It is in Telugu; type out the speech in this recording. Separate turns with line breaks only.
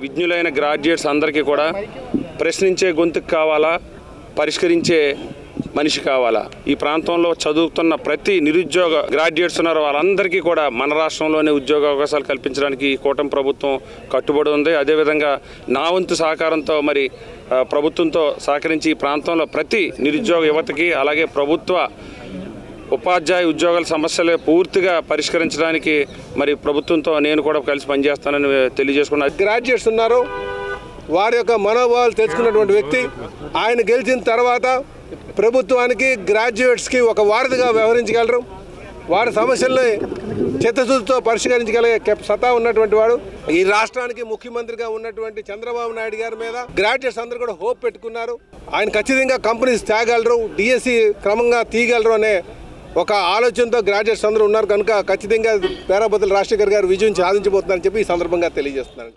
విజ్ఞులైన గ్రాడ్యుయేట్స్ అందరికీ కూడా ప్రశ్నించే గొంతుకు కావాలా, పరిష్కరించే మనిషి కావాలా. ఈ ప్రాంతంలో చదువుతున్న ప్రతి నిరుద్యోగ గ్రాడ్యుయేట్స్ ఉన్నారు, వాళ్ళందరికీ కూడా మన రాష్ట్రంలోనే ఉద్యోగ అవకాశాలు కల్పించడానికి ఈ కూటమి ప్రభుత్వం కట్టుబడి ఉంది. అదేవిధంగా నా వంతు సహకారంతో మరి ప్రభుత్వంతో సహకరించి ఈ ప్రాంతంలో ప్రతి నిరుద్యోగ యువతకి అలాగే ప్రభుత్వ ఉపాధ్యాయ ఉద్యోగాల సమస్యలు పూర్తిగా పరిష్కరించడానికి మరి ప్రభుత్వంతో నేను కూడా కలిసి పనిచేస్తానని తెలియజేసుకున్నాను.
గ్రాడ్యుయేట్స్ ఉన్నారు, వారి యొక్క మనోభావాలు తెలుసుకున్నటువంటి వ్యక్తి. ఆయన గెలిచిన తర్వాత ప్రభుత్వానికి గ్రాడ్యుయేట్స్కి ఒక వారధిగా వ్యవహరించగలరు. వారి సమస్యల్ని చిత్తశుద్ధితో పరిష్కరించగలిగే సత్తా ఉన్నటువంటి వాడు. ఈ రాష్ట్రానికి ముఖ్యమంత్రిగా ఉన్నటువంటి చంద్రబాబు నాయుడు గారి మీద గ్రాడ్యుయేట్స్ అందరూ కూడా హోప్ పెట్టుకున్నారు. ఆయన ఖచ్చితంగా కంపెనీస్ తేగలరు, డిఎస్సి క్రమంగా తీయగలరు అనే ఒక ఆలోచనతో గ్రాడ్యుయేట్స్ అందరూ ఉన్నారు. కనుక ఖచ్చితంగా పేరాబత్తుల రాజశేఖర్ గారు విజయం సాధించబోతున్నారని చెప్పి ఈ సందర్భంగా తెలియజేస్తున్నాను.